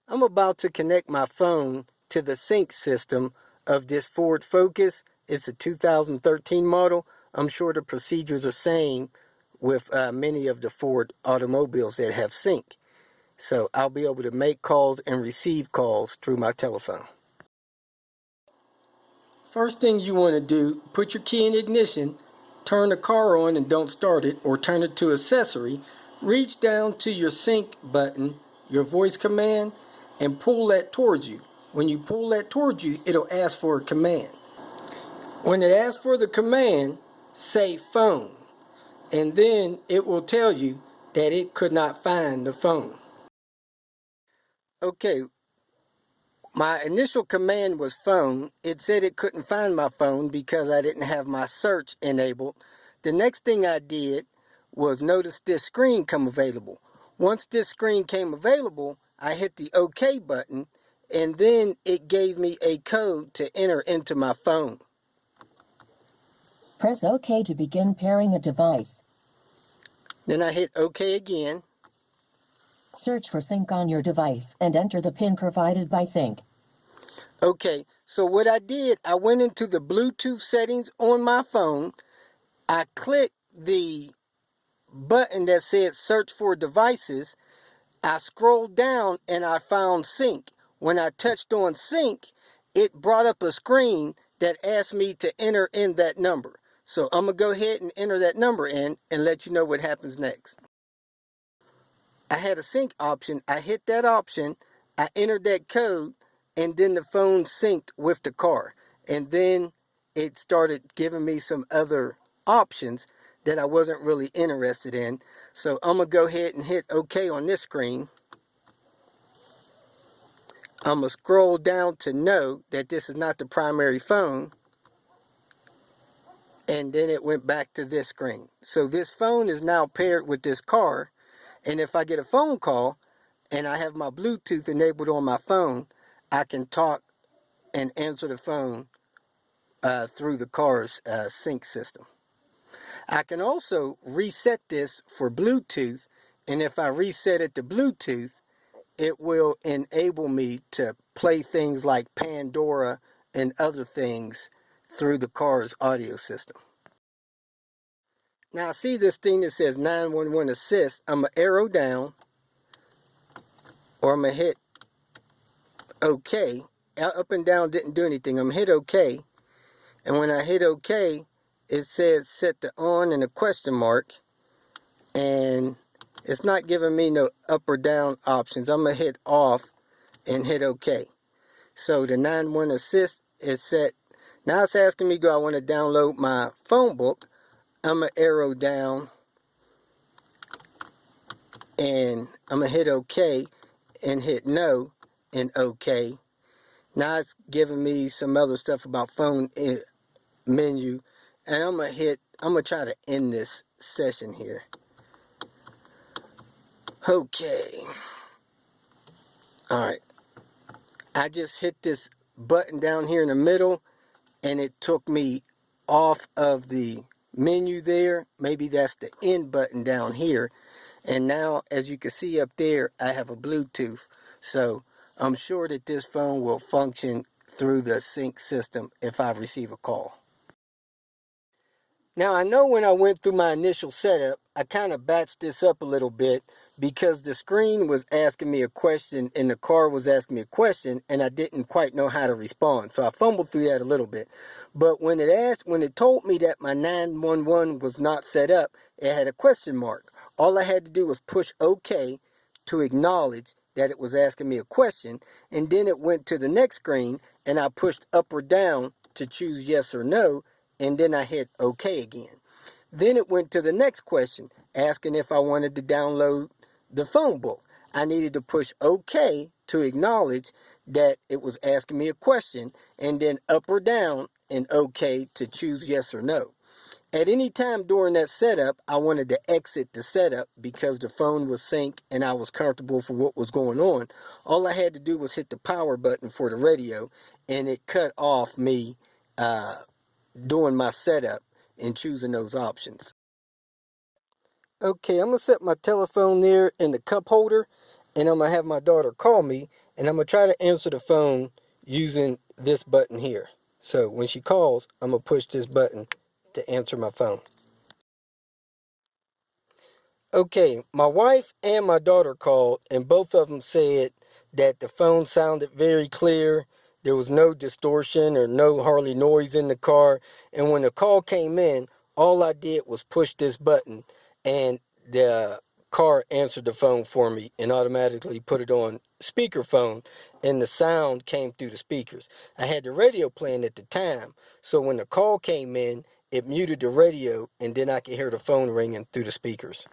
I'm about to connect my phone to the sync system of this Ford Focus. It's a 2013 model. I'm sure the procedures are same with many of the Ford automobiles that have sync. So I'll be able to make calls and receive calls through my telephone. First thing you want to do, put your key in ignition, turn the car on and don't start it, or turn it to accessory. Reach down to your sync button, your voice command, and pull that towards you. When you pull that towards you, it'll ask for a command. When it asks for the command, say phone, and then it will tell you that it could not find the phone. Okay, my initial command was phone. It said it couldn't find my phone because I didn't have my search enabled. The next thing I did was notice this screen come available. Once this screen came available, I hit the OK button, and then it gave me a code to enter into my phone. Press OK to begin pairing a device. Then I hit OK again. Search for sync on your device and enter the PIN provided by sync. Okay, so what I did, I went into the Bluetooth settings on my phone. I clicked the button that said search for devices. I scrolled down and I found sync. When I touched on sync, it brought up a screen that asked me to enter in that number. So I'm going to go ahead and enter that number in and let you know what happens next. I had a sync option. I hit that option. I entered that code, and then the phone synced with the car. And then it started giving me some other options that I wasn't really interested in. So I'm going to go ahead and hit OK on this screen. I'm going to scroll down to know that this is not the primary phone. And then it went back to this screen. So this phone is now paired with this car. And if I get a phone call and I have my Bluetooth enabled on my phone, I can talk and answer the phone through the car's sync system. I can also reset this for Bluetooth, and if I reset it to Bluetooth, it will enable me to play things like Pandora and other things through the car's audio system. Now I see this thing that says 911 assist. I'm going to arrow down, or I'm going to hit OK. Up and down didn't do anything. I'm going to hit OK. And when I hit OK, it says set to on and a question mark. And it's not giving me no up or down options. I'm going to hit off and hit OK. So the 911 assist is set. Now it's asking me, do I want to download my phone book? I'm going to arrow down and I'm going to hit OK and hit no and OK. Now it's giving me some other stuff about phone menu, and I'm going to try to end this session here. Okay. All right. I just hit this button down here in the middle, and it took me off of the menu there. Maybe that's the end button down here. And now, as you can see up there, I have a Bluetooth. So I'm sure that this phone will function through the sync system if I receive a call. Now, I know when I went through my initial setup, I kind of batched this up a little bit because the screen was asking me a question and the car was asking me a question, and I didn't quite know how to respond. So I fumbled through that a little bit. But when it told me that my 911 was not set up, it had a question mark. All I had to do was push OK to acknowledge that it was asking me a question, and then it went to the next screen, and I pushed up or down to choose yes or no, and then I hit OK again. Then it went to the next question, asking if I wanted to download the phone book. I needed to push OK to acknowledge that it was asking me a question, and then up or down and OK to choose yes or no. At any time during that setup, I wanted to exit the setup because the phone was synced and I was comfortable for what was going on. All I had to do was hit the power button for the radio, and it cut off me doing my setup and choosing those options. Okay, I'm going to set my telephone there in the cup holder, and I'm going to have my daughter call me, And I'm going to try to answer the phone using this button here. So when she calls, I'm going to push this button to answer my phone. Okay, my wife and my daughter called, and both of them said that the phone sounded very clear. There was no distortion or no hardly noise in the car. And when the call came in, all I did was push this button, and the car answered the phone for me and automatically put it on speakerphone, and the sound came through the speakers. I had the radio playing at the time, so when the call came in, it muted the radio, and then I could hear the phone ringing through the speakers.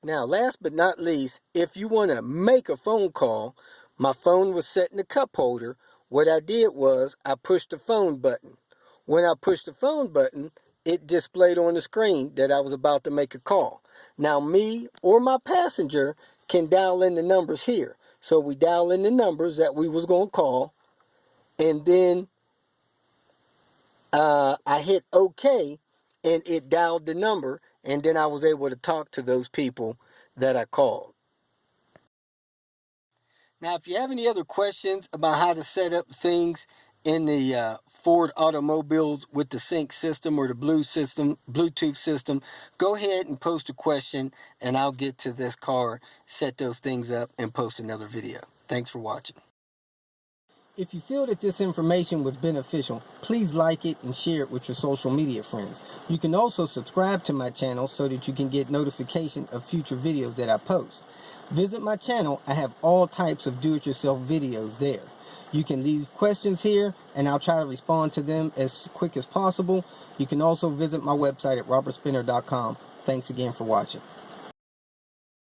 Now, last but not least, if you want to make a phone call, my phone was set in the cup holder. What I did was I pushed the phone button. When I pushed the phone button, it displayed on the screen that I was about to make a call. Now, me or my passenger can dial in the numbers here. So we dial in the numbers that we was going to call, and then I hit OK, and it dialed the number, and then I was able to talk to those people that I called. Now, if you have any other questions about how to set up things in the Ford automobiles with the sync system or the Bluetooth system, go ahead and post a question, and I'll get to this car, set those things up, and post another video. Thanks for watching. If you feel that this information was beneficial, please like it and share it with your social media friends. You can also subscribe to my channel so that you can get notification of future videos that I post. Visit my channel. I have all types of do-it-yourself videos there. You can leave questions here, and I'll try to respond to them as quick as possible. You can also visit my website at robertspinner.com. Thanks again for watching.